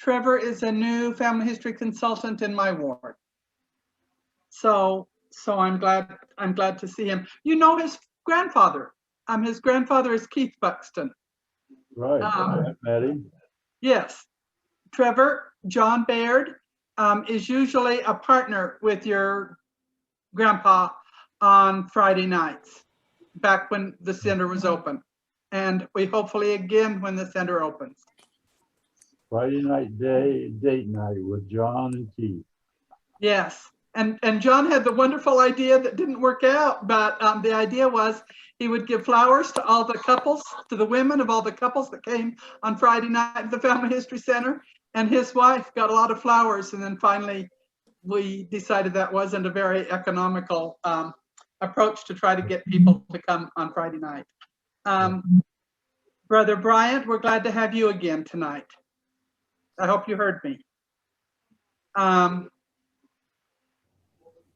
Trevor is a new family history consultant in my ward. So I'm glad to see him. You know his grandfather. His grandfather is Keith Buxton. Right, I met him. Yes. Trevor, John Baird is usually a partner with your grandpa on Friday nights, back when the center was open. And we hopefully again when the center opens. Friday night date night with John and Keith. Yes. And John had the wonderful idea that didn't work out, but the idea was he would give flowers to all the couples, to the women of all the couples that came on Friday night at the Family History Center. And his wife got a lot of flowers. And then finally, we decided that wasn't a very economical approach to try to get people to come on Friday night. Brother Bryant, we're glad to have you again tonight. I hope you heard me.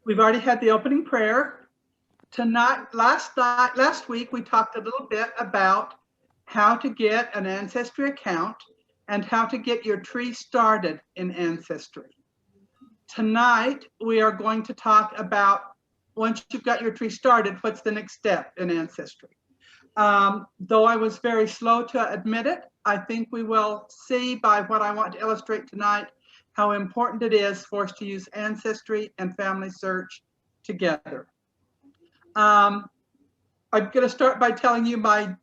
We've already had the opening prayer. Last week, we talked a little bit about how to get an Ancestry account and how to get your tree started in Ancestry. Tonight, we are going to talk about, once you've got your tree started, what's the next step in Ancestry? Though I was very slow to admit it, I think we will see by what I want to illustrate tonight how important it is for us to use Ancestry and Family Search together. I'm going to start by telling you my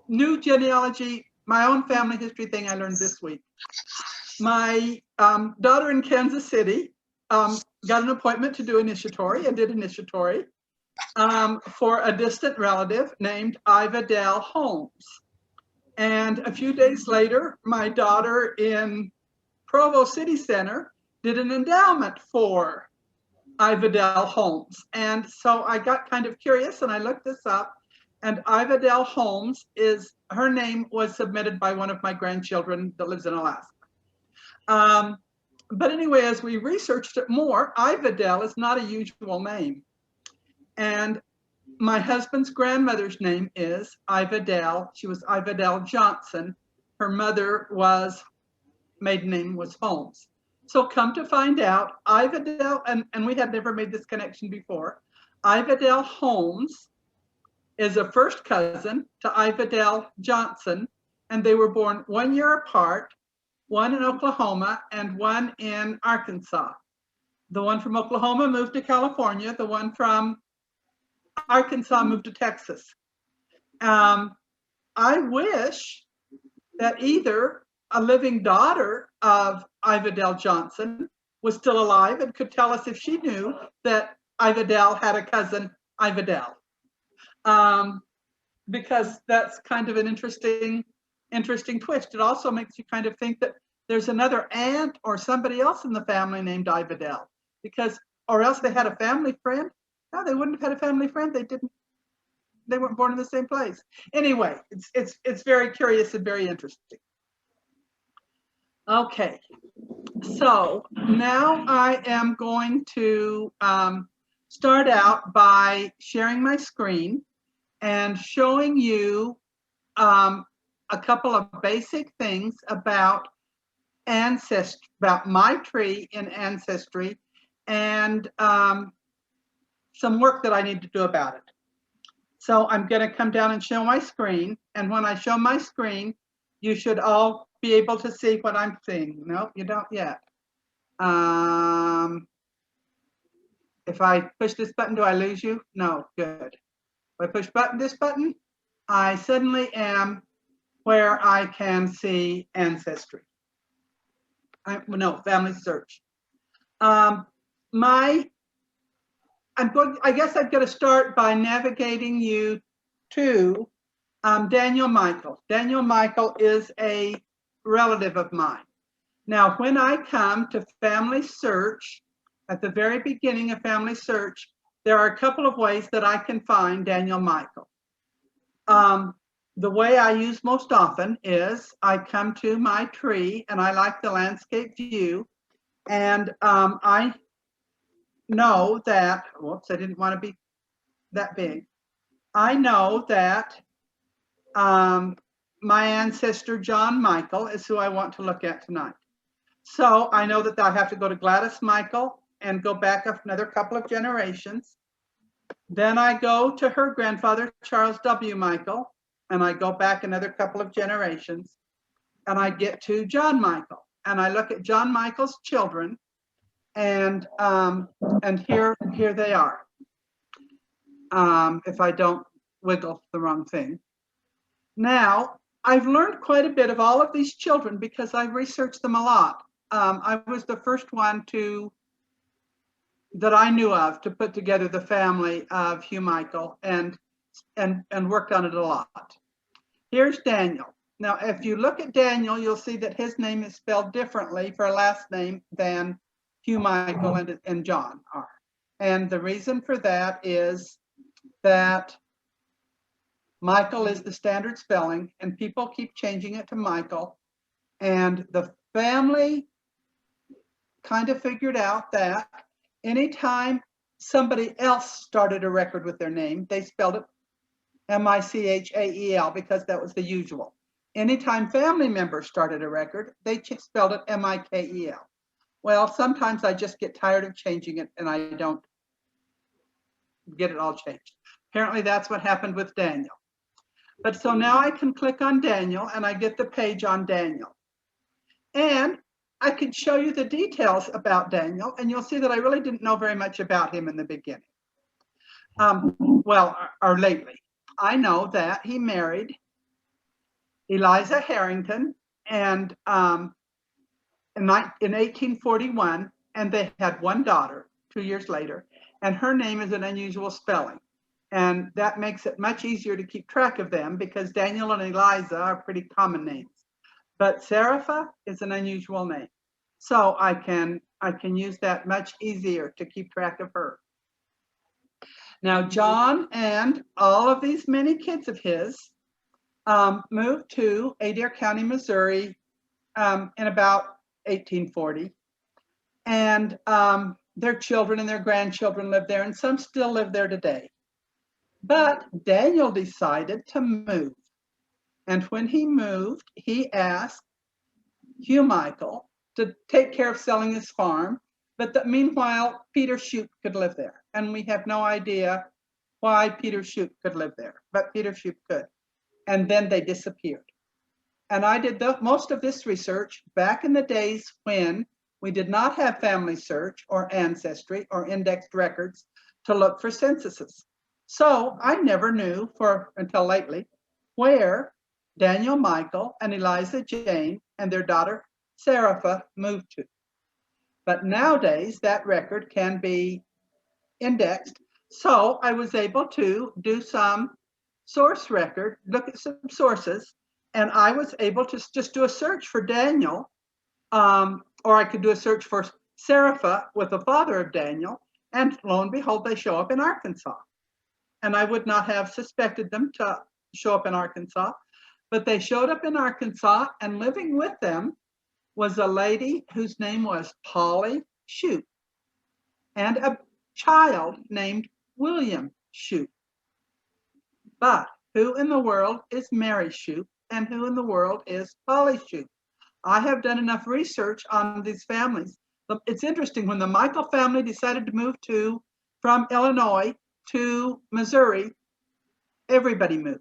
new genealogy, my own family history thing I learned this week. My daughter in Kansas City got an appointment to do initiatory and did initiatory for a distant relative named Iva Dell Holmes. And a few days later, my daughter in Provo City Center did an endowment for Iva Dell Holmes. And so I got kind of curious and I looked this up, and Iva Dell Holmes her name was submitted by one of my grandchildren that lives in Alaska. But anyway, as we researched it more, Iva Dell is not a usual name. And my husband's grandmother's name is Iva Dell. She was Iva Dell Johnson. Her maiden name was Holmes. So come to find out, Iva Dell, and we had never made this connection before, Iva Dell Holmes is a first cousin to Iva Dell Johnson, and they were born 1 year apart, one in Oklahoma and one in Arkansas. The one from Oklahoma moved to California, the one from Arkansas moved to Texas. I wish that either a living daughter of Iva Dell Johnson was still alive and could tell us if she knew that Iva Dell had a cousin, Iva Dell. Because that's kind of an interesting twist. It also makes you kind of think that there's another aunt or somebody else in the family named Iva Dell, or else they had a family friend. No, they wouldn't have had a family friend. They weren't born in the same place. Anyway, it's very curious and very interesting. Okay, so now I am going to start out by sharing my screen and showing you a couple of basic things about Ancestry, about my tree in Ancestry, and some work that I need to do about it. So I'm going to come down and show my screen, and when I show my screen, you should all be able to see what I'm seeing. Nope, you don't yet. If I push this button, do I lose you? No, good. If I push this button, I suddenly am where I can see Ancestry. Family Search. I guess I've got to start by navigating you to Daniel Michael. Daniel Michael is a relative of mine. Now, when I come to Family Search, at the very beginning of Family Search, there are a couple of ways that I can find Daniel Michael. The way I use most often is I come to my tree and I like the landscape view, and I know that, whoops, I didn't want to be that big. I know that my ancestor, John Michael, is who I want to look at tonight. So I know that I have to go to Gladys Michael and go back up another couple of generations. Then I go to her grandfather, Charles W. Michael, and I go back another couple of generations, and I get to John Michael, and I look at John Michael's children, and here they are. If I don't wiggle the wrong thing. Now, I've learned quite a bit of all of these children because I've researched them a lot. I was the first one that I knew of to put together the family of Hugh Michael and worked on it a lot. Here's Daniel. Now, if you look at Daniel, you'll see that his name is spelled differently for a last name than Hugh Michael and John are. And the reason for that is that Michael is the standard spelling and people keep changing it to Michael. And the family kind of figured out that anytime somebody else started a record with their name, they spelled it M-I-C-H-A-E-L because that was the usual. Anytime family members started a record, they spelled it M-I-K-E-L. Well, sometimes I just get tired of changing it and I don't get it all changed. Apparently that's what happened with Daniel. But so now I can click on Daniel and I get the page on Daniel. And I can show you the details about Daniel, and you'll see that I really didn't know very much about him in the beginning. Or lately. I know that he married Eliza Harrington and in 1841, and they had one daughter 2 years later, and her name is an unusual spelling. And that makes it much easier to keep track of them because Daniel and Eliza are pretty common names. But Serapha is an unusual name. So I can use that much easier to keep track of her. Now, John and all of these many kids of his moved to Adair County, Missouri in about 1840. And their children and their grandchildren lived there, and some still live there today. But Daniel decided to move. And when he moved, he asked Hugh Michael to take care of selling his farm, but that meanwhile, Peter Shoup could live there. And we have no idea why Peter Shoup could live there, but Peter Shoup could. And then they disappeared. And I did most of this research back in the days when we did not have Family Search or Ancestry or indexed records to look for censuses. So I never knew until lately where Daniel Michael and Eliza Jane and their daughter Serapha moved to. But nowadays that record can be indexed. So I was able to do some source record, look at some sources, and I was able to just do a search for Daniel, or I could do a search for Serapha with the father of Daniel, and lo and behold, they show up in Arkansas. And I would not have suspected them to show up in Arkansas, but they showed up in Arkansas, and living with them was a lady whose name was Polly Shoup and a child named William Shoup. But who in the world is Mary Shoup and who in the world is Polly Shoup? I have done enough research on these families. It's interesting, when the Michael family decided to move from Illinois to Missouri, everybody moved.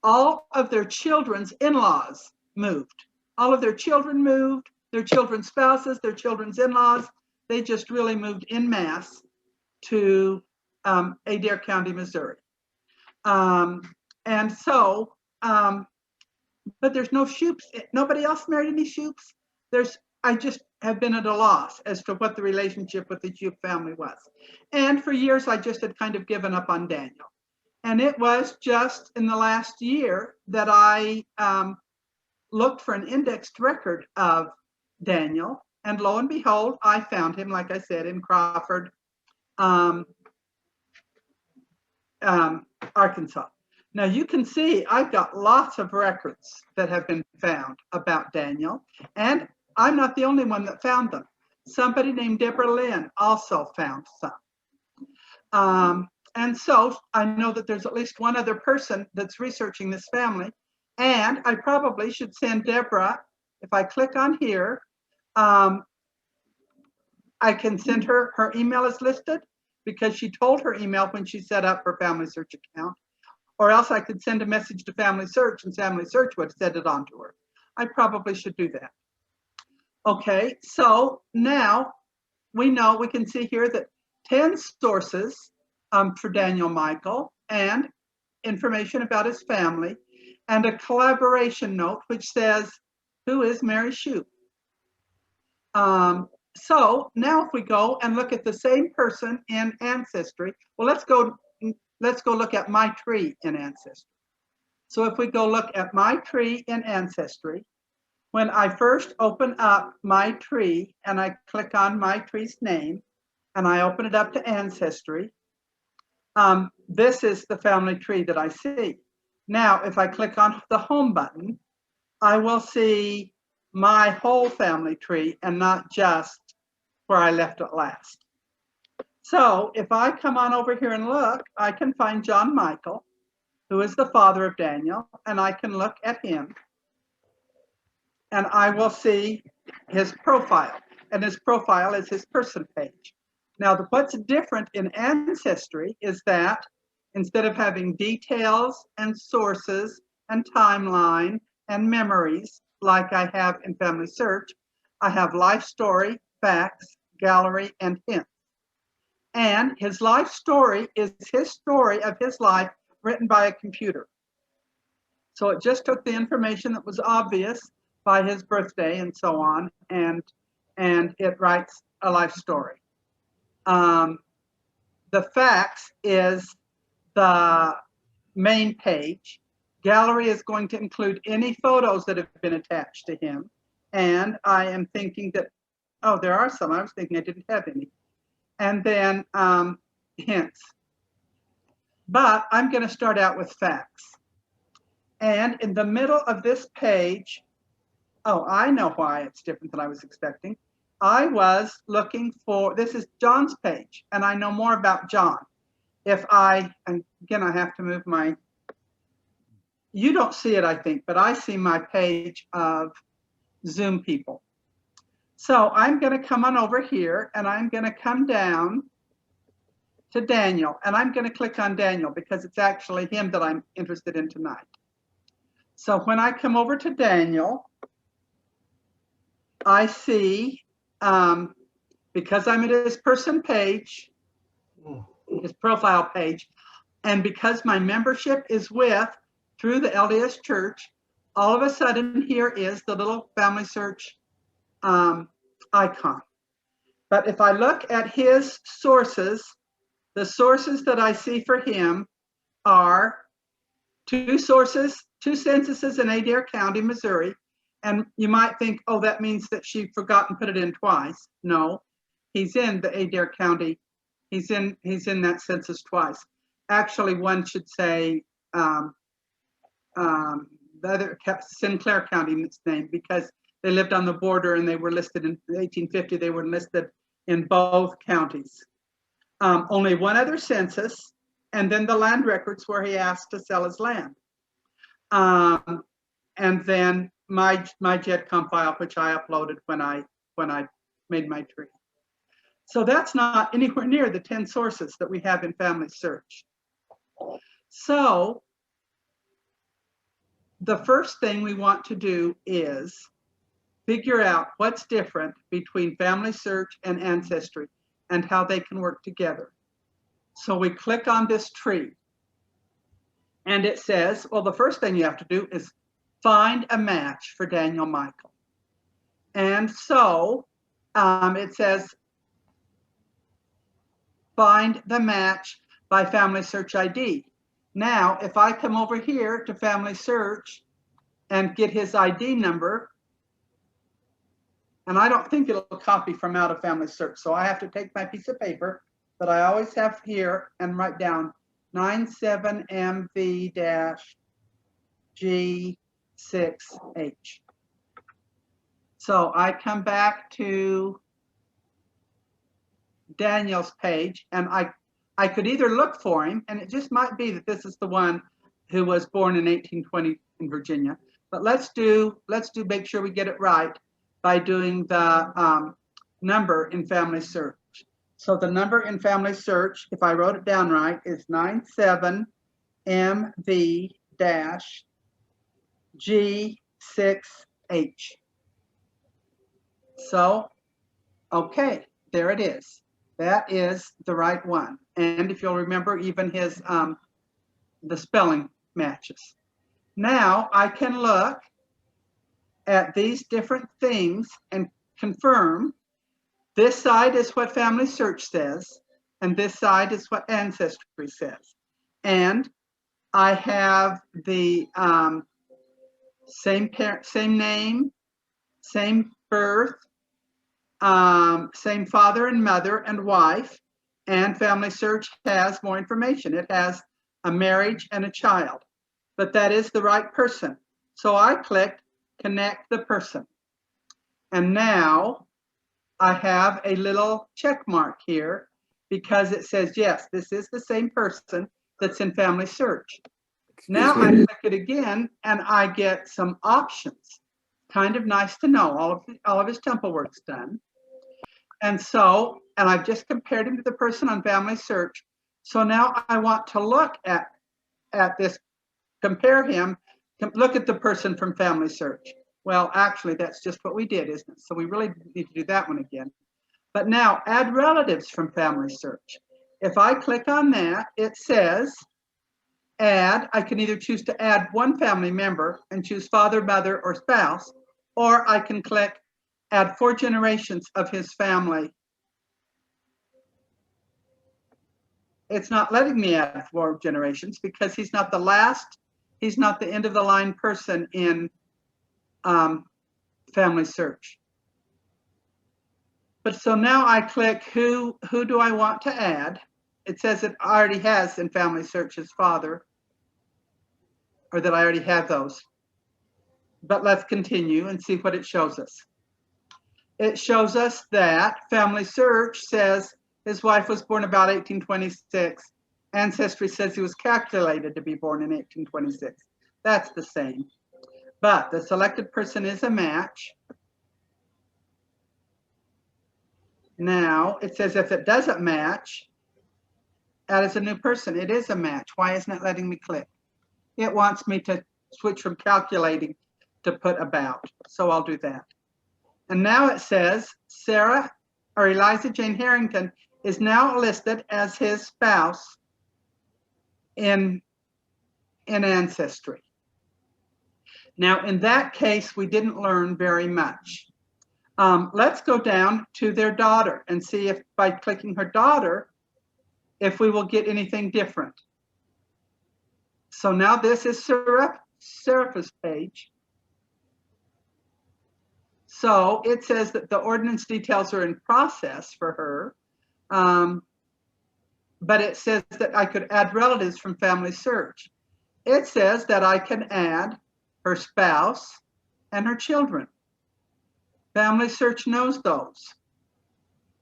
All of their children's in-laws moved. All of their children moved, their children's spouses, their children's in-laws. They just really moved en masse to Adair County, Missouri. But there's no Shoups. Nobody else married any Shoups. I just have been at a loss as to what the relationship with the Shoup family was. And for years, I just had kind of given up on Daniel. And it was just in the last year that I looked for an indexed record of Daniel. And lo and behold, I found him, like I said, in Crawford, Arkansas. Now you can see I've got lots of records that have been found about Daniel, and I'm not the only one that found them. Somebody named Deborah Lynn also found some. And so I know that there's at least one other person that's researching this family, and I probably should send Deborah, if I click on here, I can send her, her email is listed because she told her email when she set up her Family Search account, or else I could send a message to Family Search and Family Search would send it on to her. I probably should do that. Okay, so now we know, we can see here that 10 sources for Daniel Michael and information about his family, and a collaboration note which says, who is Mary Shoup? So now if we go and look at the same person in Ancestry, well, let's go look at my tree in Ancestry. So if we go look at my tree in Ancestry, when I first open up my tree and I click on my tree's name and I open it up to Ancestry, this is the family tree that I see. Now, if I click on the home button, I will see my whole family tree and not just where I left it last. So if I come on over here and look, I can find John Michael, who is the father of Daniel, and I can look at him and I will see his profile, and his profile is his person page. Now, what's different in Ancestry is that instead of having details and sources and timeline and memories like I have in Family Search, I have life story, facts, gallery, and hints. And his life story is his story of his life written by a computer. So it just took the information that was obvious by his birthday and so on, and it writes a life story. The facts is the main page. Gallery is going to include any photos that have been attached to him. And I am thinking that, oh, there are some. I was thinking I didn't have any. And then hints. But I'm going to start out with facts. And in the middle of this page, oh, I know why it's different than I was expecting. I was looking for, this is John's page, and I know more about John. If I, and again, I have to move my, you don't see it, I think, but I see my page of Zoom people. So I'm going to come on over here, and I'm going to come down to Daniel, and I'm going to click on Daniel because it's actually him that I'm interested in tonight. So when I come over to Daniel, I see, because I'm at his person page, his profile page, and because my membership is with, through the LDS Church, all of a sudden here is the little Family Search icon. But if I look at his sources, the sources that I see for him are two sources, two censuses in Adair County, Missouri. And you might think, oh, that means that she forgot and put it in twice. No, he's in the Adair County. He's in that census twice. Actually, one should say the other Sinclair County name, because they lived on the border and they were listed in 1850. They were listed in both counties. Only one other census, and then the land records where he asked to sell his land. And then my GEDCOM file, which I uploaded when I made my tree. So that's not anywhere near the 10 sources that we have in Family Search. So the first thing we want to do is figure out what's different between Family Search and Ancestry and how they can work together. So we click on this tree and it says, well, the first thing you have to do is find a match for Daniel Michael. And so it says, find the match by Family Search ID. Now, if I come over here to Family Search and get his ID number, and I don't think it'll copy from out of Family Search, so I have to take my piece of paper that I always have here and write down 97MV-G6H. So I come back to Daniel's page, and I could either look for him, and it just might be that this is the one who was born in 1820 in Virginia. But let's make sure we get it right. by doing the number in Family Search. So the number in Family Search, if I wrote it down right, is 97MV-G6H. So, okay, there it is. That is the right one. And if you'll remember, even his the spelling matches. Now I can look at these different things and confirm this side is what Family Search says, and this side is what Ancestry says. And I have the same name, same birth, same father and mother and wife, and Family Search has more information. It has a marriage and a child, but that is the right person. So I clicked connect the person. And now I have a little check mark here because it says, yes, this is the same person that's in Family Search. Now I click it again and I get some options. Kind of nice to know. All of his temple work's done. And so, and I've just compared him to the person on Family Search. So now I want to look at this, compare him, look at the person from Family Search. Well, actually, that's just what we did, isn't it? So we really need to do that one again. But now, add relatives from Family Search. If I click on that, it says, add, I can either choose to add one family member and choose father, mother, or spouse, or I can click add 4 generations of his family. It's not letting me add 4 generations because he's not the last, he's not the end of the line person in Family Search. But so now I click who do I want to add? It says it already has in Family Search his father, or that I already have those. But let's continue and see what it shows us. It shows us that Family Search says his wife was born about 1826. Ancestry says he was calculated to be born in 1826. That's the same. But the selected person is a match. Now it says if it doesn't match, add as a new person. It is a match. Why isn't it letting me click? It wants me to switch from calculating to put about. So I'll do that. And now it says Sarah or Eliza Jane Harrington is now listed as his spouse in Ancestry. Now, in that case, we didn't learn very much. Let's go down to their daughter and see if by clicking her daughter, if we will get anything different. So now this is Serapha's page. So it says that the ordinance details are in process for her, but it says that I could add relatives from Family Search. It says that I can add her spouse and her children. Family Search knows those.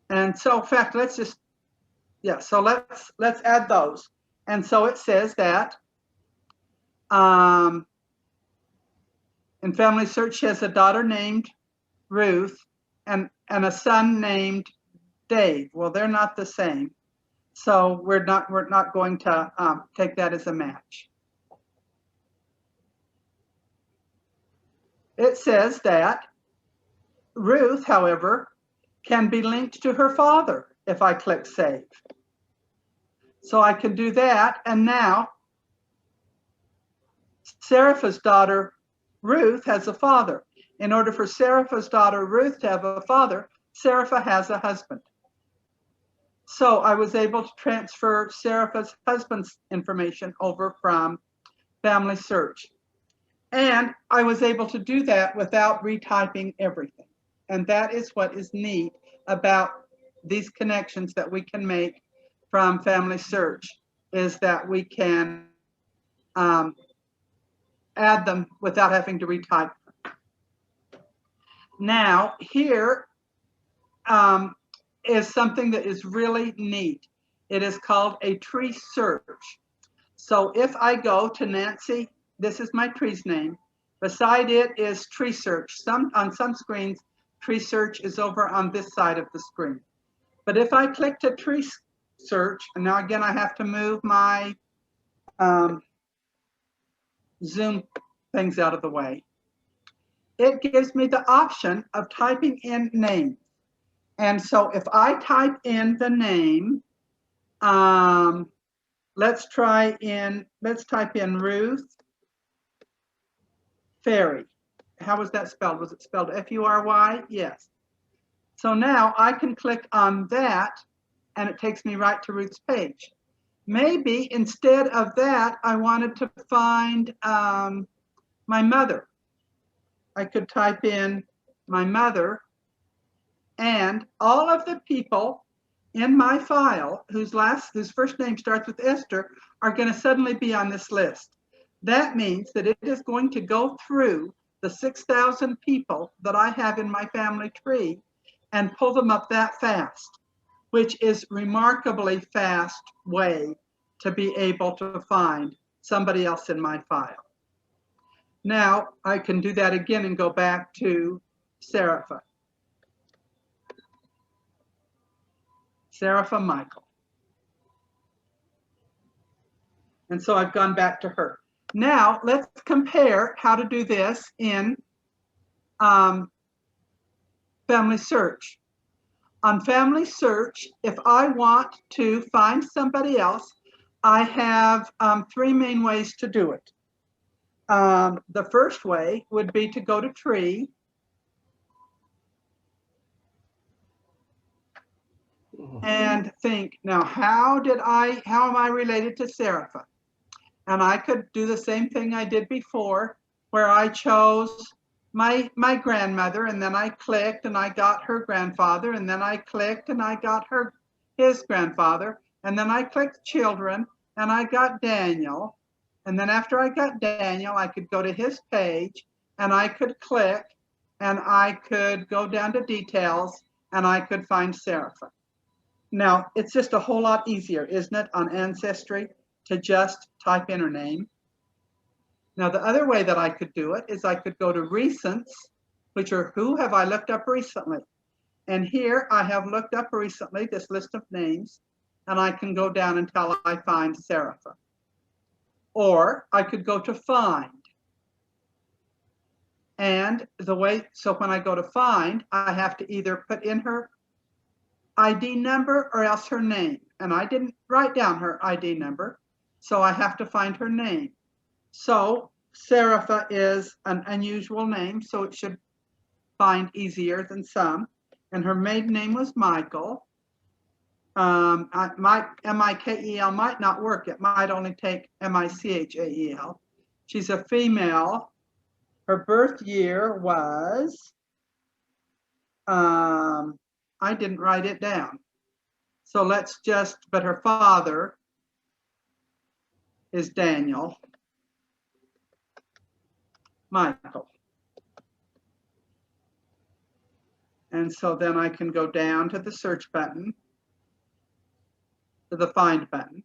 And so in fact, let's just, yeah, so let's add those. And so it says that in Family Search, she has a daughter named Ruth and a son named Dave. Well, they're not the same. So we're not going to take that as a match. It says that Ruth, however, can be linked to her father if I click save. So I can do that. And now Serapha's daughter, Ruth, has a father. In order for Serapha's daughter, Ruth, to have a father, Serapha has a husband. So I was able to transfer Serapha's husband's information over from Family Search. And I was able to do that without retyping everything. And that is what is neat about these connections that we can make from Family Search, is that we can add them without having to retype them. Now, here is something that is really neat. It is called a tree search. So if I go to Nancy, this is my tree's name. Beside it is tree search. On some screens, tree search is over on this side of the screen. But if I click to tree search, and now again, I have to move my Zoom things out of the way. It gives me the option of typing in names. And so if I type in the name, let's type in Ruth Ferry. How was that spelled? Was it spelled F-U-R-Y? Yes. So now I can click on that and it takes me right to Ruth's page. Maybe instead of that, I wanted to find my mother. I could type in my mother, and all of the people in my file whose first name starts with Esther are going to suddenly be on this list. That means that it is going to go through the 6,000 people that I have in my family tree and pull them up that fast, which is remarkably fast way to be able to find somebody else in my file. Now I can do that again and go back to Serapha. Serapha Michael. And so I've gone back to her. Now let's compare how to do this in Family Search. On Family Search, if I want to find somebody else, I have 3 main ways to do it. The first way would be to go to Tree, and think, now how am I related to Serapha? And I could do the same thing I did before, where I chose my grandmother, and then I clicked and I got her grandfather, and then I clicked and I got his grandfather, and then I clicked children and I got Daniel. And then after I got Daniel, I could go to his page and I could click and I could go down to details and I could find Serapha. Now, it's just a whole lot easier, isn't it, on Ancestry to just type in her name. Now, the other way that I could do it is I could go to Recents, which are who have I looked up recently. And here I have looked up recently this list of names, and I can go down until I find Serapha. Or I could go to Find. And so when I go to Find, I have to either put in her ID number or else her name. And I didn't write down her ID number, so I have to find her name. So Serapha is an unusual name, so it should find easier than some. And her maiden name was Michael. M-I-K-E-L might not work. It might only take M-I-C-H-A-E-L. She's a female. Her birth year was, I didn't write it down. So but her father is Daniel Michael. And so then I can go down to the search button, to the find button.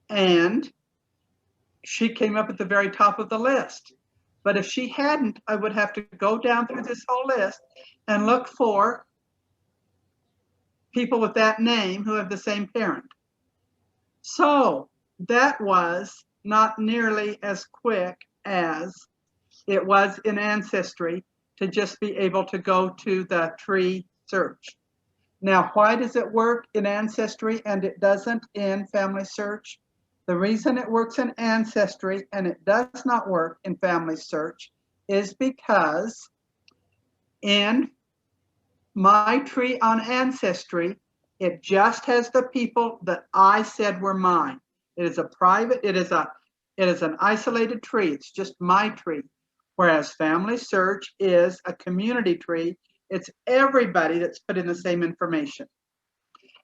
And she came up at the very top of the list. But if she hadn't, I would have to go down through this whole list and look for people with that name who have the same parent. So that was not nearly as quick as it was in Ancestry to just be able to go to the tree search. Now, why does it work in Ancestry and it doesn't in Family Search? The reason it works in Ancestry and it does not work in Family Search is because in my tree on Ancestry, it just has the people that I said were mine. It is a private, it is an isolated tree. It's just my tree. Whereas Family Search is a community tree. It's everybody that's put in the same information.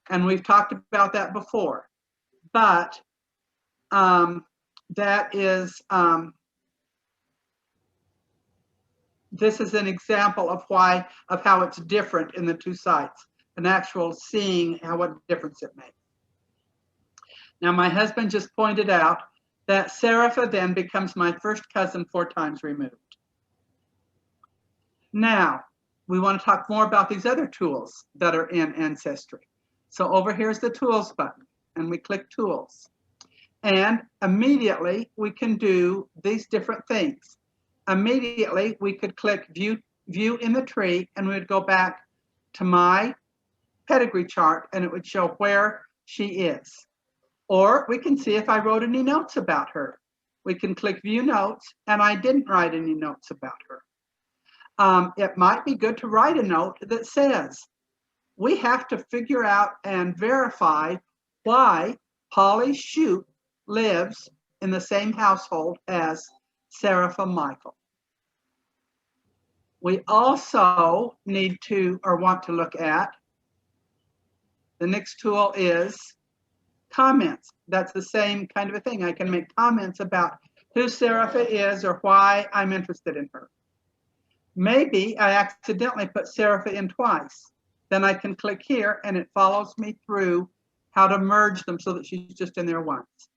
And we've talked about that before. But this is an example of how it's different in the two sites, an actual seeing what difference it makes. Now, my husband just pointed out that Serapha then becomes my first cousin 4 times removed. Now, we want to talk more about these other tools that are in Ancestry. So over here's the Tools button, and we click Tools. And immediately we can do these different things. Immediately we could click View in the Tree, and we would go back to my pedigree chart, and it would show where she is. Or we can see if I wrote any notes about her. We can click View Notes, and I didn't write any notes about her. It might be good to write a note that says, we have to figure out and verify why Polly Shoup lives in the same household as Serapha Michael. We also need to, or want to look at, the next tool is comments. That's the same kind of a thing. I can make comments about who Serapha is or why I'm interested in her. Maybe I accidentally put Serapha in twice. Then I can click here and it follows me through how to merge them so that she's just in there once.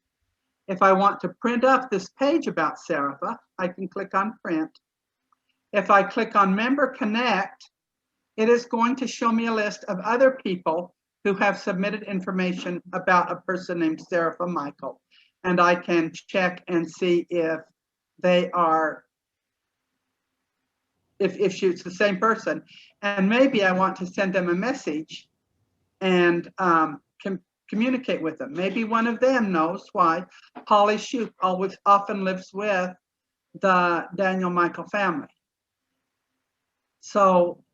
If I want to print up this page about Serapha, I can click on Print. If I click on Member Connect, it is going to show me a list of other people who have submitted information about a person named Serapha Michael. And I can check and see if they are, if it's the same person. And maybe I want to send them a message and communicate with them. Maybe one of them knows why Polly Shoup often lives with the Daniel Michael family. So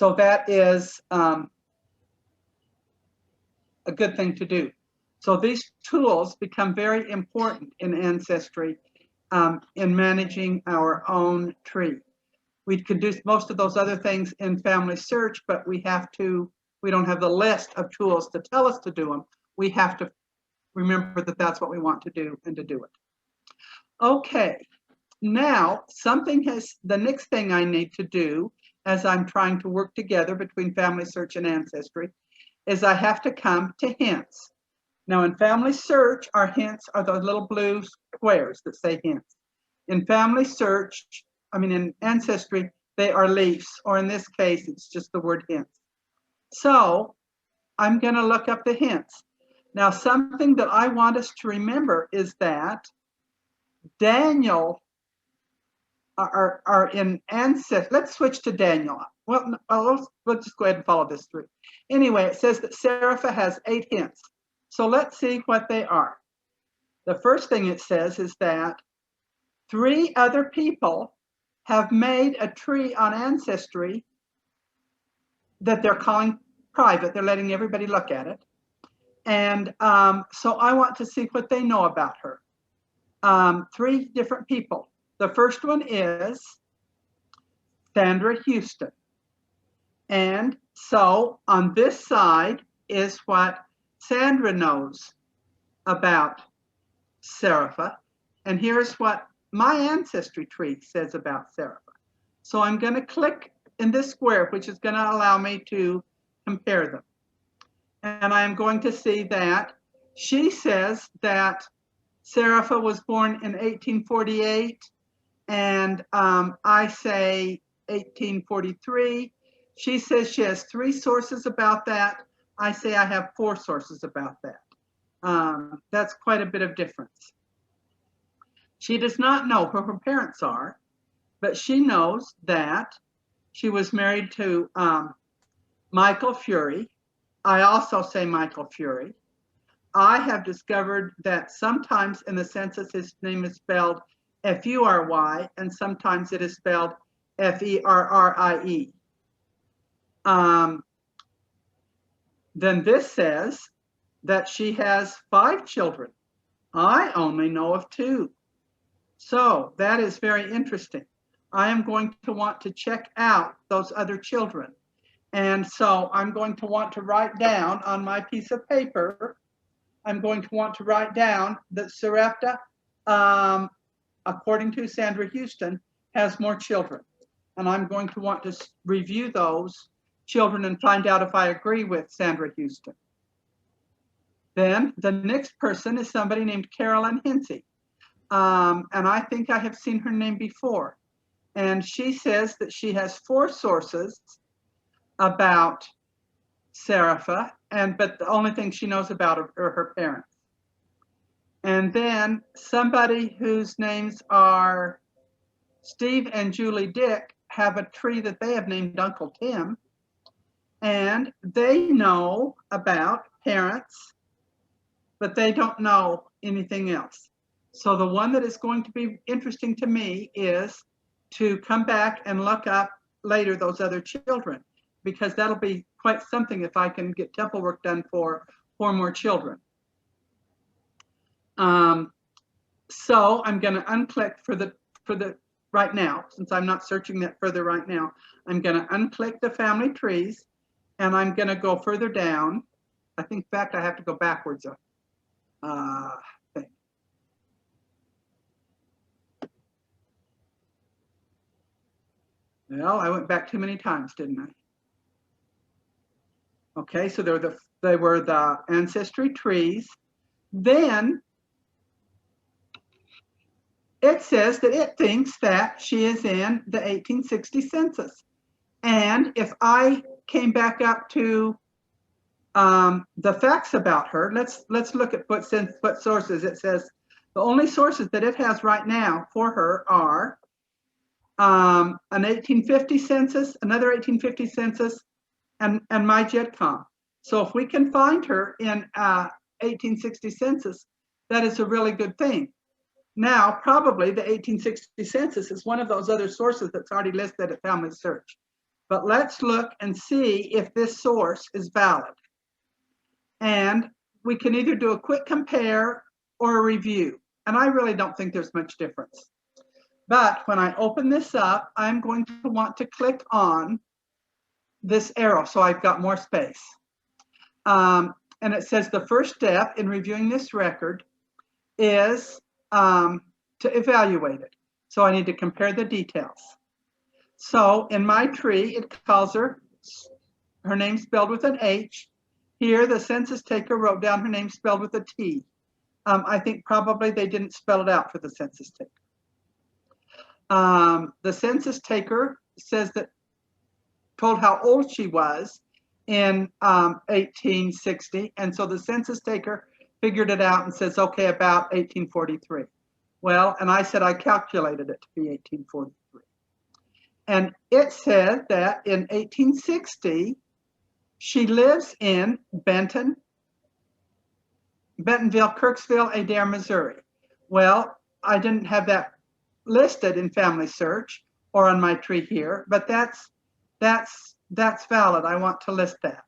that is a good thing to do. So these tools become very important in Ancestry in managing our own tree. We could do most of those other things in Family Search, but we don't have the list of tools to tell us to do them. We have to remember that that's what we want to do and to do it. Okay, now the next thing I need to do as I'm trying to work together between Family Search and Ancestry is I have to come to hints. Now in Family Search, our hints are those little blue squares that say hints. In Family Search, in Ancestry, they are leaves, or in this case, it's just the word hints. So I'm gonna look up the hints. Now, something that I want us to remember is that Daniel are in Ancestry. Let's switch to Daniel. Well, let's just go ahead and follow this through. Anyway, it says that Serapha has 8 hints. So let's see what they are. The first thing it says is that 3 other people have made a tree on Ancestry that they're calling private. They're letting everybody look at it. And so I want to see what they know about her. 3 different people. The first one is Sandra Houston. And so on this side is what Sandra knows about Serapha. And here's what my Ancestry tree says about Serapha. So I'm going to click in this square, which is going to allow me to compare them. And I'm going to see that she says that Serapha was born in 1848, and I say 1843. She says she has 3 sources about that. I say I have 4 sources about that. That's quite a bit of difference. She does not know who her parents are, but she knows that she was married to Michael Fury. I also say Michael Fury. I have discovered that sometimes in the census his name is spelled F-U-R-Y and sometimes it is spelled F-E-R-R-I-E. Then this says that she has 5 children. I only know of 2. So that is very interesting. I am going to want to check out those other children. And so I'm going to want to write down on my piece of paper, I'm going to want to write down that Serapha, according to Sandra Houston, has more children. And I'm going to want to review those children and find out if I agree with Sandra Houston. Then the next person is somebody named Carolyn Hinsey. And I think I have seen her name before. And she says that she has 4 sources about Serapha, but the only thing she knows about are her parents. And then somebody whose names are Steve and Julie Dick have a tree that they have named Uncle Tim, and they know about parents, but they don't know anything else. So the one that is going to be interesting to me is to come back and look up later those other children, because that'll be quite something if I can get temple work done for 4 more children. So I'm going to unclick for the right now, since I'm not searching that further right now. I'm going to unclick the family trees, and I'm going to go further down. I think, in fact, I have to go backwards. Well, I went back too many times, didn't I? Okay, so they were the ancestry trees. Then it says that it thinks that she is in the 1860 census. And if I came back up to the facts about her, let's look at what sources. It says the only sources that it has right now for her are an 1850 census, another 1850 census, and MyJetCom. So if we can find her in 1860 census, that is a really good thing. Now, probably the 1860 census is one of those other sources that's already listed at Family Search. But let's look and see if this source is valid. And we can either do a quick compare or a review. And I really don't think there's much difference. But when I open this up, I'm going to want to click on this arrow so I've got more space. And it says the first step in reviewing this record is to evaluate it. So I need to compare the details. So in my tree, it calls her name spelled with an H. Here, the census taker wrote down her name spelled with a T. I think probably they didn't spell it out for the census taker. The census taker says that, told how old she was in 1860. And so the census taker figured it out and says, okay, about 1843. Well, and I said I calculated it to be 1843. And it said that in 1860, she lives in Bentonville, Kirksville, Adair, Missouri. Well, I didn't have that listed in Family Search or on my tree here, but that's valid. I want to list that.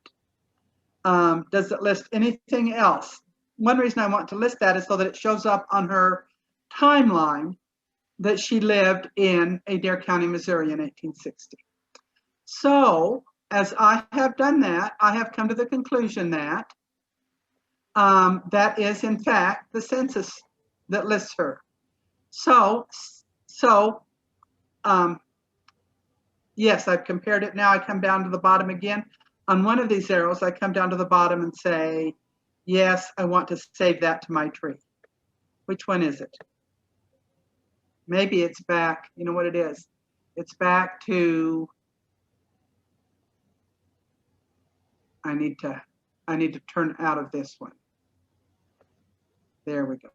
Does it list anything else? One reason I want to list that is so that it shows up on her timeline that she lived in Adair County, Missouri in 1860. So as I have done that, I have come to the conclusion that that is in fact the census that lists her. So yes, I've compared it. Now I come down to the bottom again. On one of these arrows, I come down to the bottom and say, yes, I want to save that to my tree. Which one is it? Maybe it's back, you know what it is? It's back to, I need to turn out of this one. There we go.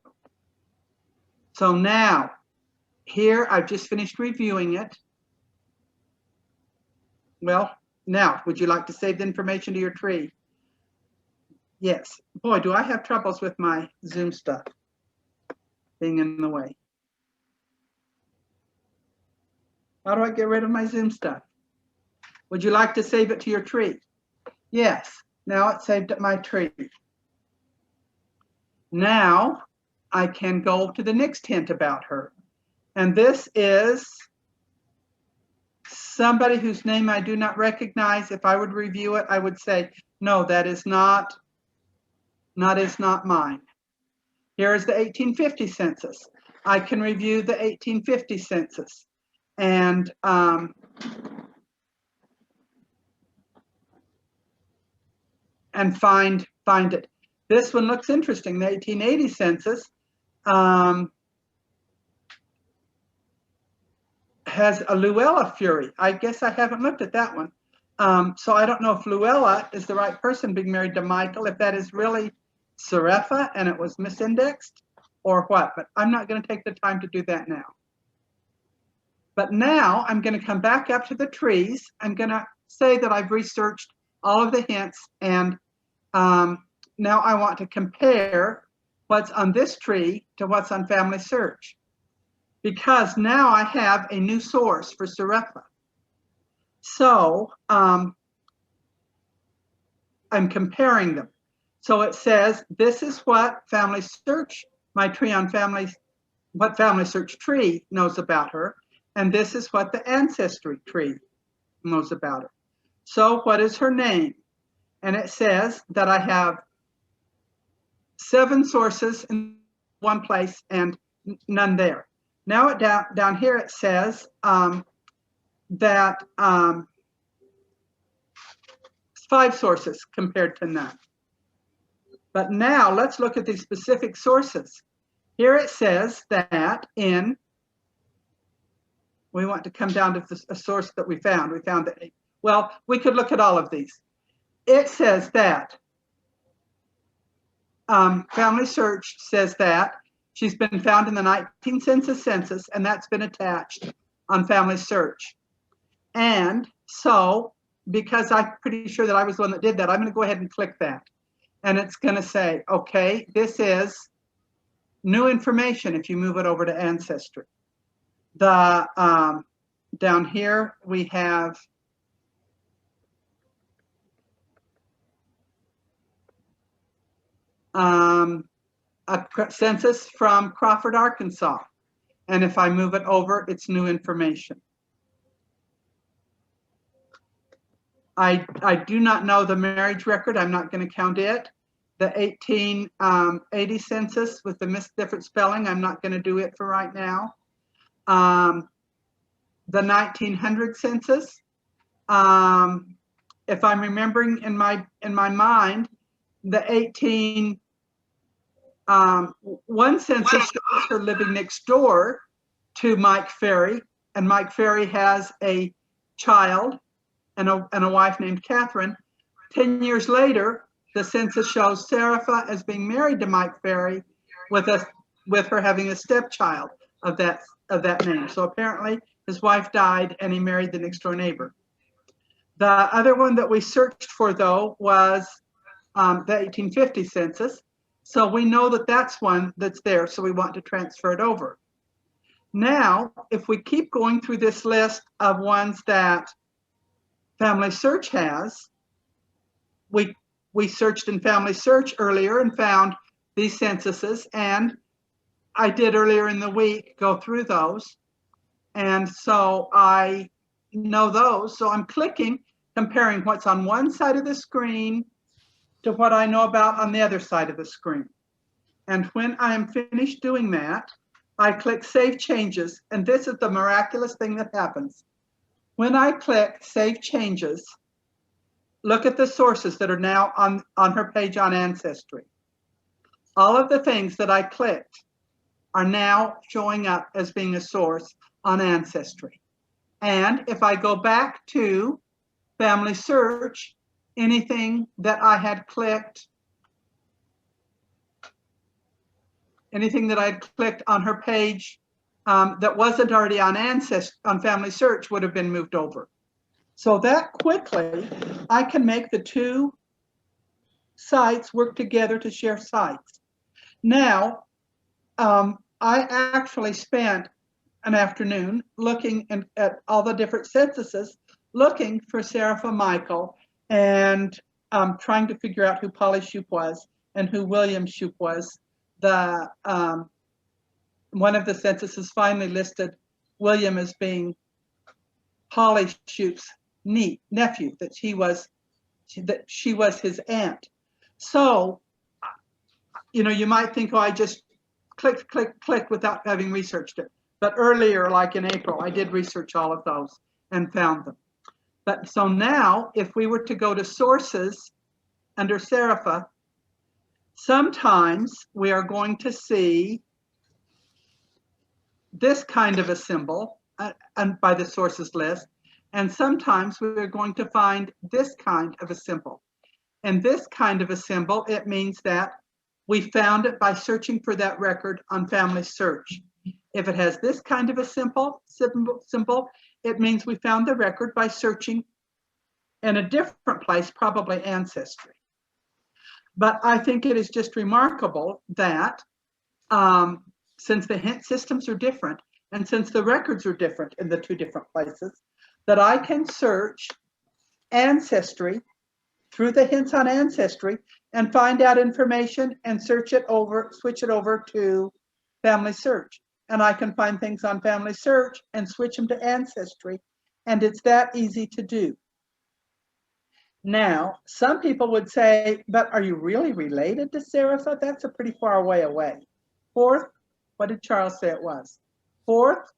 So now, here I've just finished reviewing it. Well, now, would you like to save the information to your tree? Yes. Boy, do I have troubles with my Zoom stuff being in the way. How do I get rid of my Zoom stuff? Would you like to save it to your tree? Yes. Now it's saved at my tree. Now I can go to the next hint about her. And this is somebody whose name I do not recognize. If I would review it, I would say, no, that is not mine. Here is the 1850 census. I can review the 1850 census and find it. This one looks interesting. The 1880 census has a Luella Fury. I guess I haven't looked at that one. So I don't know if Luella is the right person being married to Michael, if that is really Serapha and it was misindexed or what, but I'm not going to take the time to do that now. But now I'm going to come back up to the trees. I'm going to say that I've researched all of the hints, and now I want to compare what's on this tree to what's on Family Search, because now I have a new source for Serapha. So I'm comparing them. So it says, this is what Family Search, my tree on Family, what Family Search tree knows about her. And this is what the Ancestry tree knows about her. So what is her name? And it says that I have 7 sources in one place and none there. Now down here it says that 5 sources compared to none. But now let's look at these specific sources. Here it says that we want to come down to a source that we found. We found that, well, we could look at all of these. It says that Family Search says that she's been found in the 19th census, and that's been attached on Family Search. And so, because I'm pretty sure that I was the one that did that, I'm going to go ahead and click that. And it's going to say, okay, this is new information if you move it over to Ancestry. The down here we have a census from Crawford, Arkansas. And if I move it over, it's new information. I do not know the marriage record. I'm not going to count it. The 1880 census with the different spelling, I'm not going to do it for right now. The 1900 census, if I'm remembering in my mind, the one census shows her living next door to Mike Ferry, and Mike Ferry has a child and a wife named Catherine. 10 years later, the census shows Serapha as being married to Mike Ferry, with her having a stepchild of that name. So apparently his wife died and he married the next door neighbor. The other one that we searched for, though, was the 1850 census. So we know that that's one that's there, so we want to transfer it over. Now, if we keep going through this list of ones that Family Search has, we searched in Family Search earlier and found these censuses, and I did earlier in the week go through those. And so I know those. So I'm clicking, comparing what's on one side of the screen to what I know about on the other side of the screen. And when I am finished doing that, I click Save Changes. And this is the miraculous thing that happens. When I click Save Changes, look at the sources that are now on her page on Ancestry. All of the things that I clicked are now showing up as being a source on Ancestry. And if I go back to Family Search, anything that I had clicked, on her page that wasn't already on Family Search would have been moved over. So that quickly, I can make the 2 sites work together to share sites. Now, I actually spent an afternoon looking at all the different censuses, looking for Serapha Michael, and trying to figure out who Polly Shoup was and who William Shoup was. One of the censuses finally listed William as being Polly Shoup's nephew, that she was his aunt. So, you might think, oh, I just clicked without having researched it. But earlier, like in April, I did research all of those and found them. But so now, if we were to go to sources under Serapha, sometimes we are going to see this kind of a symbol. and by the sources list. And sometimes we're going to find this kind of a symbol. And this kind of a symbol, it means that we found it by searching for that record on Family Search. If it has this kind of a symbol, it means we found the record by searching in a different place, probably Ancestry. But I think it is just remarkable that since the hint systems are different, and since the records are different in the two different places, that I can search Ancestry through the hints on Ancestry and find out information and switch it over to Family Search. And I can find things on Family Search and switch them to Ancestry. And it's that easy to do. Now, some people would say, but are you really related to Serapha? That's a pretty far way away. Fourth, what did Charles say it was? Fourth,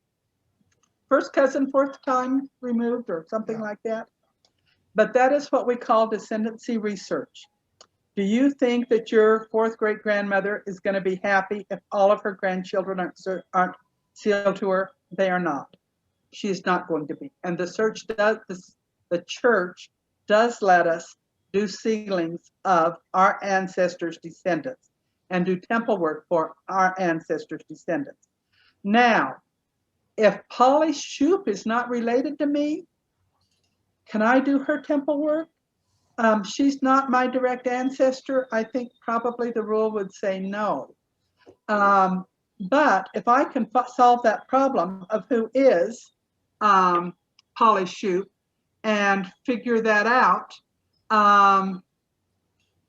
first cousin, fourth time removed or something like that. But that is what we call descendancy research. Do you think that your fourth great grandmother is going to be happy if all of her grandchildren aren't sealed to her? They are not. She's not going to be. And the church does let us do sealings of our ancestors' descendants and do temple work for our ancestors' descendants. Now, if Polly Shoup is not related to me, can I do her temple work? She's not my direct ancestor. I think probably the rule would say no. But if I can solve that problem of who is Polly Shoup and figure that out,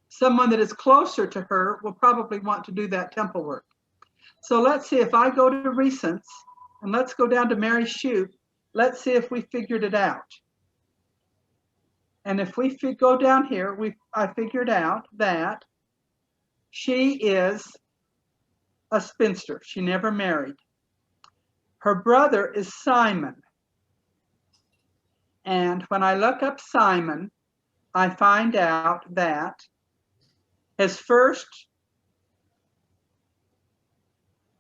someone that is closer to her will probably want to do that temple work. So let's see if I go to recents, and let's go down to Mary Shoup. Let's see if we figured it out. And if we go down here, I figured out that she is a spinster. She never married. Her brother is Simon. And when I look up Simon, I find out that his first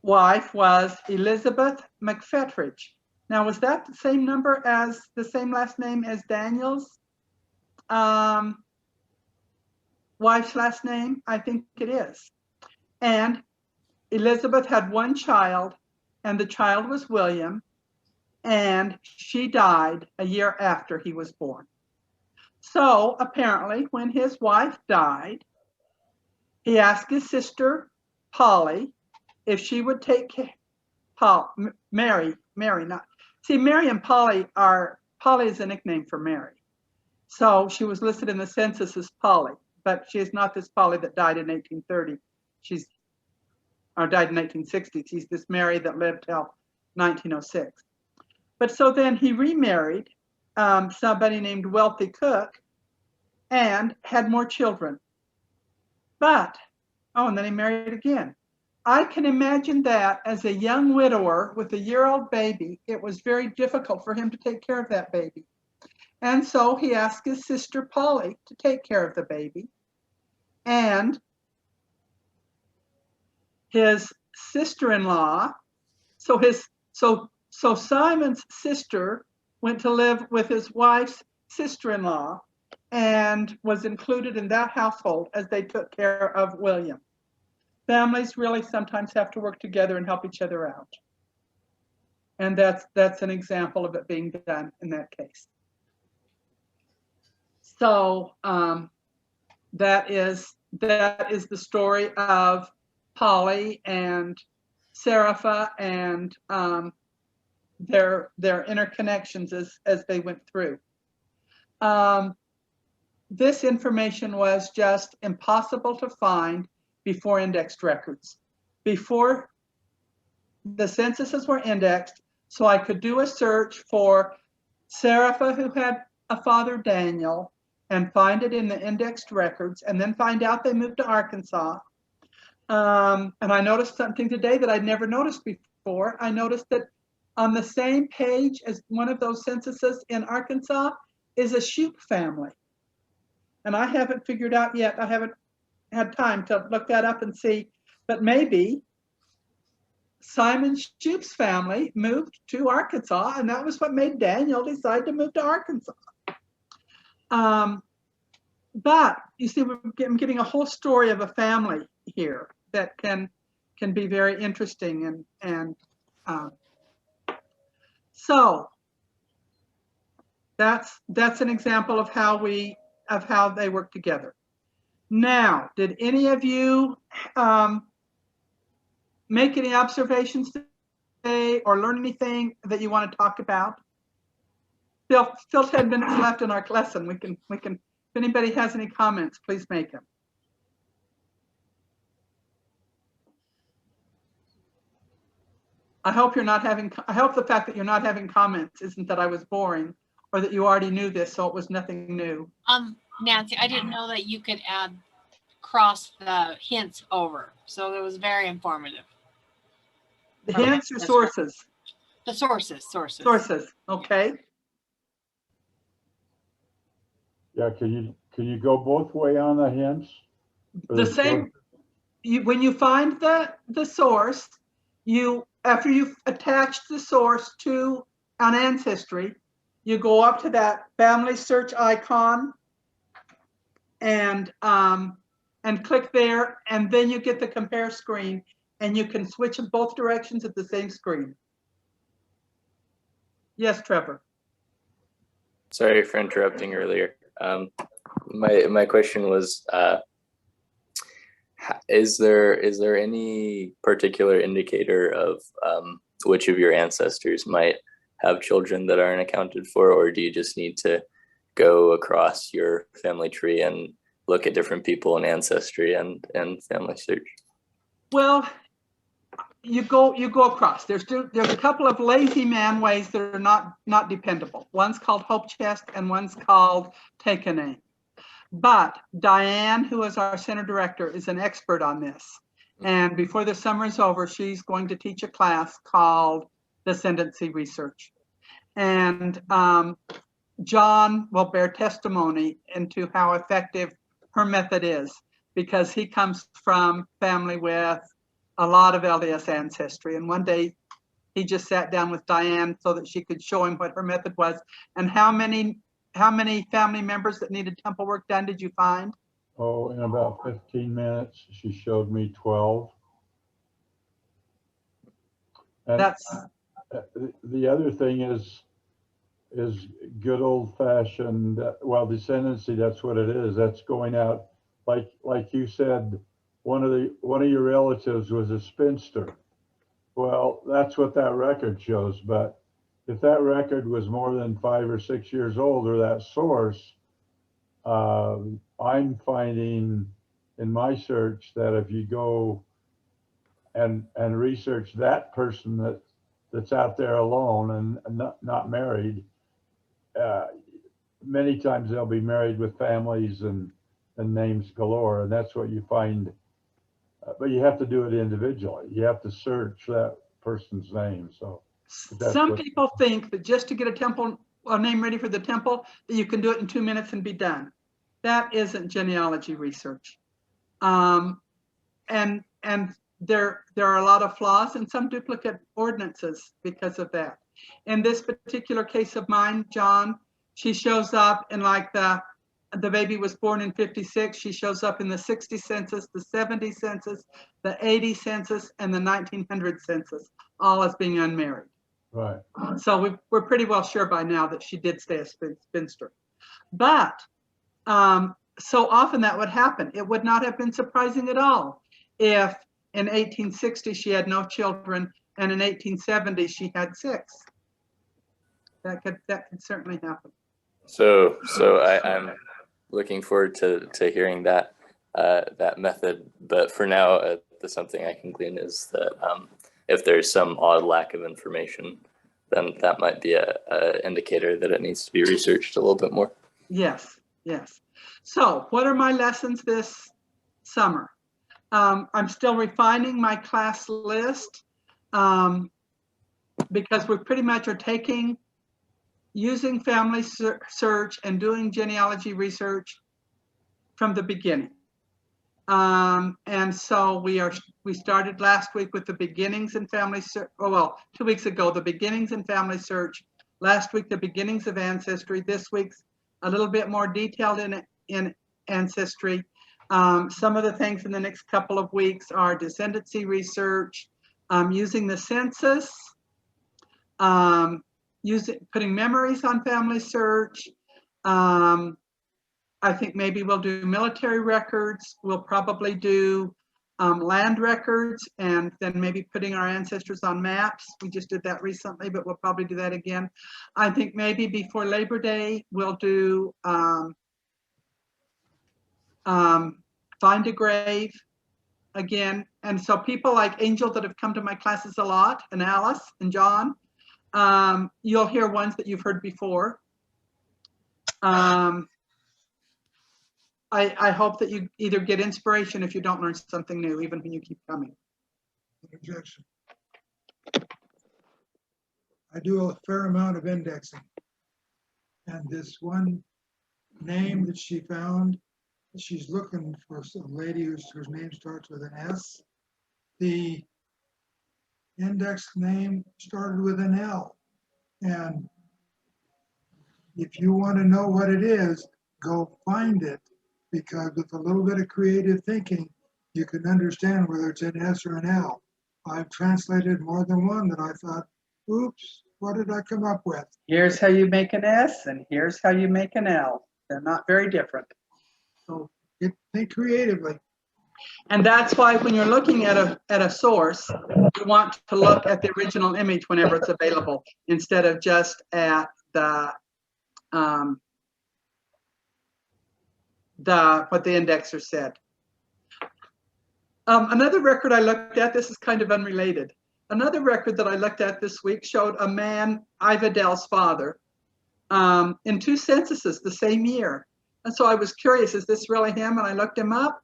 wife was Elizabeth McFetridge. Now, was that the same last name as Daniel's wife's last name? I think it is. And Elizabeth had one child, and the child was William, and she died a year after he was born. So apparently, when his wife died, he asked his sister Polly if she would take Mary and Polly is a nickname for Mary. So she was listed in the census as Polly, but she is not this Polly that died in 1830. Died in 1860. She's this Mary that lived till 1906. But so then he remarried somebody named Wealthy Cook and had more children. And then he married again. I can imagine that as a young widower with a year-old baby, it was very difficult for him to take care of that baby. And so he asked his sister Polly to take care of the baby. And his sister-in-law, so Simon's sister went to live with his wife's sister-in-law and was included in that household as they took care of William. Families really sometimes have to work together and help each other out. And that's an example of it being done in that case. So that is the story of Polly and Serapha and their interconnections as they went through. This information was just impossible to find before indexed records. Before the censuses were indexed, so I could do a search for Serapha who had a father Daniel and find it in the indexed records, and then find out they moved to Arkansas. And I noticed something today that I'd never noticed before. I noticed that on the same page as one of those censuses in Arkansas is a Shoup family. And I haven't figured out yet, I haven't had time to look that up and see, but maybe Simon Shoup's family moved to Arkansas, and that was what made Daniel decide to move to Arkansas. But you see, I'm getting a whole story of a family here that can be very interesting, and so that's an example of how they work together. Now, did any of you make any observations today or learn anything that you want to talk about? Still 10 minutes left in our lesson. We can. If anybody has any comments, please make them. I hope the fact that you're not having comments isn't that I was boring or that you already knew this, so it was nothing new. Nancy, I didn't know that you could cross the hints over, so it was very informative. The hints or sources? The sources. Sources, okay. Yeah, can you go both way on the hints? The same, when you find the source, after you've attached the source to an Ancestry, you go up to that family search icon and click there, and then you get the compare screen, and you can switch in both directions at the same screen. Yes, Trevor. Sorry for interrupting earlier. My question was, is there any particular indicator of which of your ancestors might have children that aren't accounted for, or do you just need to go across your family tree and look at different people in Ancestry and Family Search? Well, you go across. There's a couple of lazy man ways that are not dependable. One's called Hope Chest and one's called Take a Name. But Diane, who is our center director, is an expert on this. And before the summer is over, she's going to teach a class called Descendancy Research. And John will bear testimony into how effective her method is, because he comes from family with a lot of LDS ancestry. And one day he just sat down with Diane so that she could show him what her method was. And how many family members that needed temple work done did you find? Oh, in about 15 minutes, she showed me 12. And That's the other thing is good old fashioned, well, descendancy, that's what it is. That's going out, like you said, one of your relatives was a spinster. Well, that's what that record shows. But if that record was more than 5 or 6 years old, or that source, I'm finding in my search that if you go and research that person that's out there alone and not married, many times they'll be married with families and names galore, and that's what you find. But you have to do it individually. You have to search that person's name. So some people think that just to get a name ready for the temple, that you can do it in 2 minutes and be done. That isn't genealogy research. And there are a lot of flaws and some duplicate ordinances because of that. In this particular case of mine, John, she shows up in like the baby was born in 56. She shows up in the 60 census, the 70 census, the 80 census, and the 1900 census, all as being unmarried. Right. So we're pretty well sure by now that she did stay a spinster. But so often that would happen. It would not have been surprising at all if in 1860 she had no children and in 1870 she had 6. That could certainly happen. So I'm looking forward to hearing that method. But for now, something I can glean is that if there's some odd lack of information, then that might be a indicator that it needs to be researched a little bit more. Yes, yes. So what are my lessons this summer? I'm still refining my class list because we pretty much are using family search and doing genealogy research from the beginning. And so we started last week with the beginnings in family search. Oh, well, 2 weeks ago, the beginnings in family search. Last week, the beginnings of ancestry. This week's a little bit more detailed in ancestry. Some of the things in the next couple of weeks are descendancy research, using the census, putting memories on family search. I think maybe we'll do military records. We'll probably do land records, and then maybe putting our ancestors on maps. We just did that recently, but we'll probably do that again. I think maybe before Labor Day, we'll do find a grave again. And so people like Angel that have come to my classes a lot, and Alice and John, you'll hear ones that you've heard before. I hope that you either get inspiration if you don't learn something new, even when you keep coming. Objection. I do a fair amount of indexing. And this one name that she found, she's looking for some lady whose name starts with an S. The index name started with an L. And if you want to know what it is, go find it. Because with a little bit of creative thinking, you can understand whether it's an S or an L. I've translated more than one that I thought, oops, what did I come up with? Here's how you make an S, and here's how you make an L. They're not very different. So think creatively. And that's why when you're looking at a source, you want to look at the original image whenever it's available, instead of just at the what the indexer said. Another record I looked at, this is kind of unrelated. Another record that I looked at this week showed a man, Ivadell's father, in 2 censuses the same year. And so I was curious, is this really him? And I looked him up.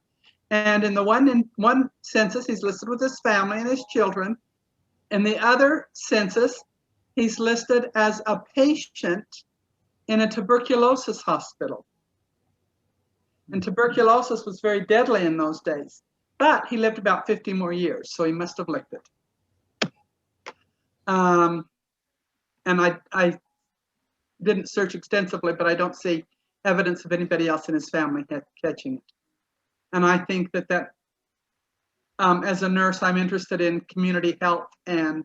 And in one census, he's listed with his family and his children. In the other census, he's listed as a patient in a tuberculosis hospital. And tuberculosis was very deadly in those days, but he lived about 50 more years, so he must have licked it. And I didn't search extensively, but I don't see evidence of anybody else in his family catching it. And I think that as a nurse, I'm interested in community health, and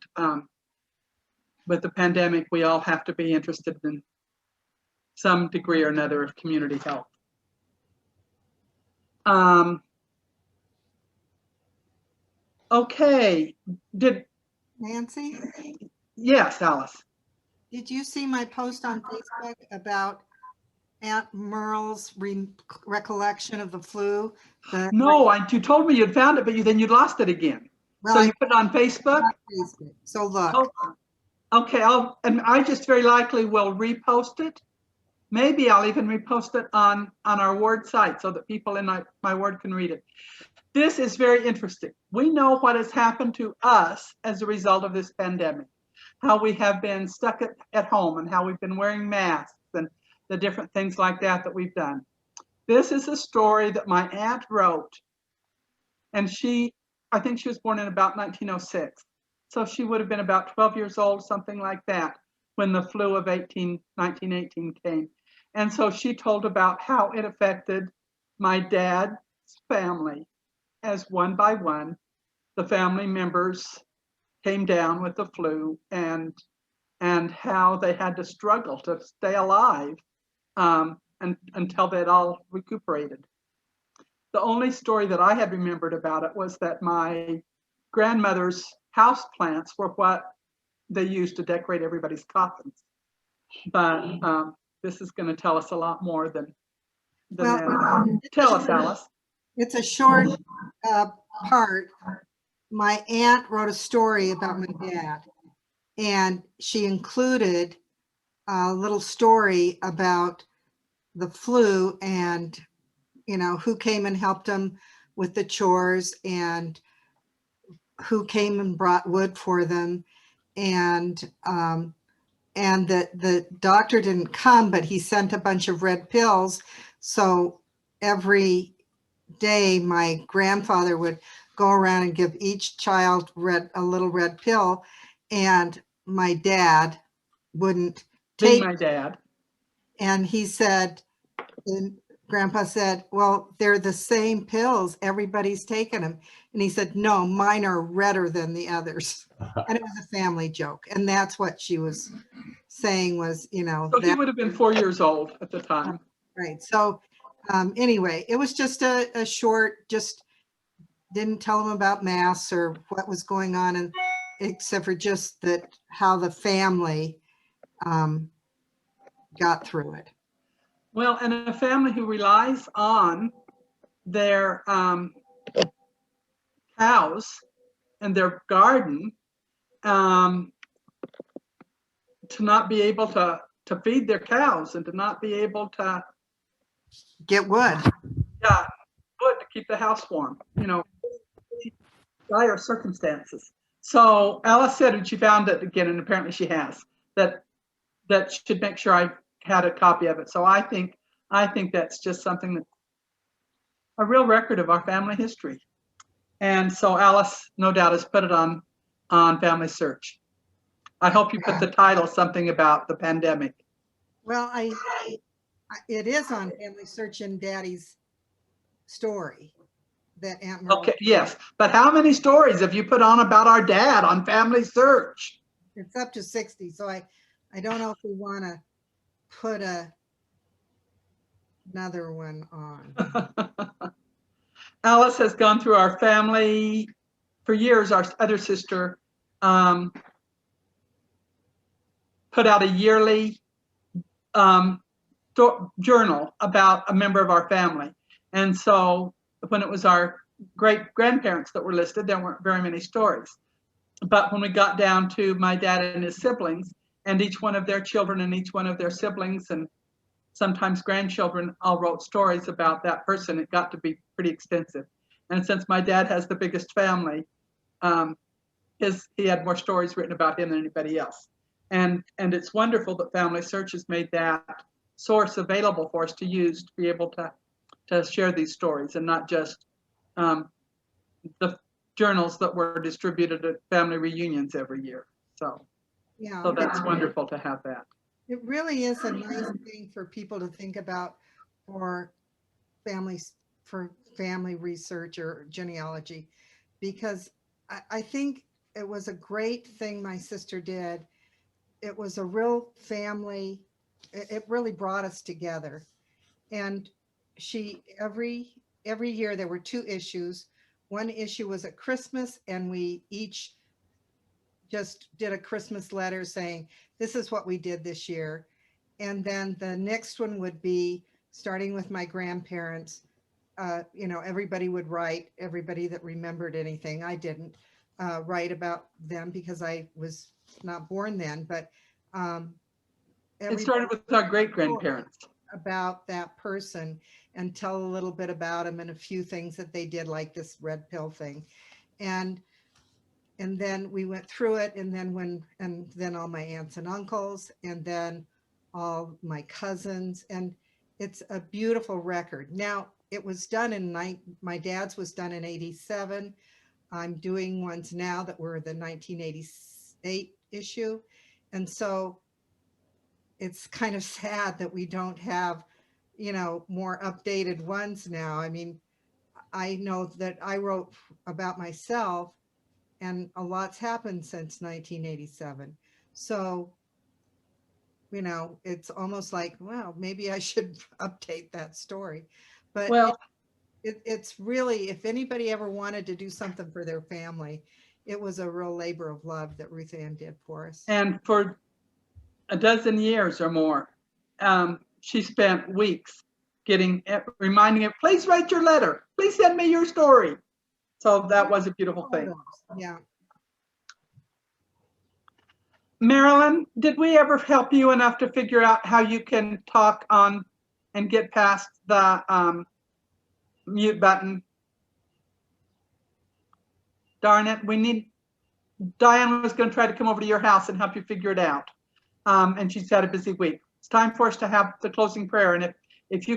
with the pandemic, we all have to be interested in some degree or another of community health. Okay, Nancy, yes, Alice. did you see my post on Facebook about Aunt Merle's recollection of the flu? No, you told me you'd found it, but then you lost it again. Well, So you put it on Facebook? Facebook. So look, Oh, okay, and I just very likely will repost it. Maybe I'll even repost it on our ward site so that people in my ward can read it. This is very interesting. We know what has happened to us as a result of this pandemic, how we have been stuck at home and how we've been wearing masks and the different things like that we've done. This is a story that my aunt wrote, and I think she was born in about 1906. So she would have been about 12 years old, something like that, when the flu of 1918 came. And so she told about how it affected my dad's family, as one by one, the family members came down with the flu, and how they had to struggle to stay alive until they'd all recuperated. The only story that I had remembered about it was that my grandmother's house plants were what they used to decorate everybody's coffins. But this is going to tell us a lot more than that. Tell us, Alice. it's a short part. My aunt wrote a story about my dad, and she included a little story about the flu and, you know, who came and helped him with the chores and who came and brought wood for them. And that the doctor didn't come, but he sent a bunch of red pills. So every day, my grandfather would go around and give each child a little red pill, and my dad wouldn't Being take. my dad. And he said, and Grandpa said, well, they're the same pills. Everybody's taking them. And he said, no, mine are redder than the others. And it was a family joke. And that's what she was saying was, you know, So he that, would have been 4 years old at the time. right. So anyway, it was just a short, just didn't tell him about mass or what was going on, and except for just that how the family got through it. Well, and a family who relies on their cows and their garden to not be able to feed their cows and to not be able to Get wood. wood to keep the house warm, you know, dire circumstances. So Alice said, and she found it again, and apparently she has, that should make sure I had a copy of it. So I think that's just something that a real record of our family history. And so Alice, no doubt, has put it on Family Search. I hope you put the title something about the pandemic. Well, it is on Family Search in Daddy's story that Aunt Merle. Okay, yes, but how many stories have you put on about our dad on Family Search? It's up to 60, so I don't know if we want to put another one on. Alice has gone through our family for years. Our other sister put out a yearly journal about a member of our family. And so when it was our great grandparents that were listed, there weren't very many stories. But when we got down to my dad and his siblings, and each one of their children and each one of their siblings and sometimes grandchildren all wrote stories about that person, it got to be pretty extensive. And since my dad has the biggest family, he had more stories written about him than anybody else. And it's wonderful that Family Search has made that source available for us to use to be able to share these stories, and not just the journals that were distributed at family reunions every year. So Yeah. so that's wonderful to have that. It really is a nice thing for people to think about for family research or genealogy, because I think it was a great thing my sister did. It was a real family. It really brought us together. And every year there were 2 issues. One issue was at Christmas, and we each just did a Christmas letter saying, this is what we did this year. And then the next one would be, starting with my grandparents, you know, everybody would write, everybody that remembered anything. I didn't write about them because I was not born then, but It started with our great grandparents. About that person and tell a little bit about them and a few things that they did, like this red pill thing. And then we went through it, and then all my aunts and uncles, and then all my cousins, and it's a beautiful record. Now, it was done my dad's was done in 87. I'm doing ones now that were the 1988 issue. And so it's kind of sad that we don't have, you know, more updated ones now. I mean, I know that I wrote about myself, and a lot's happened since 1987. So, you know, it's almost like, well, maybe I should update that story. But Well, it's really, if anybody ever wanted to do something for their family, it was a real labor of love that Ruth Ann did for us. and for a dozen years or more, she spent weeks reminding it, please write your letter. Please send me your story. So that was a beautiful thing. Yeah. Marilyn, did we ever help you enough to figure out how you can talk on and get past the mute button? Darn it, Diane was going to try to come over to your house and help you figure it out. And she's had a busy week. It's time for us to have the closing prayer. And if you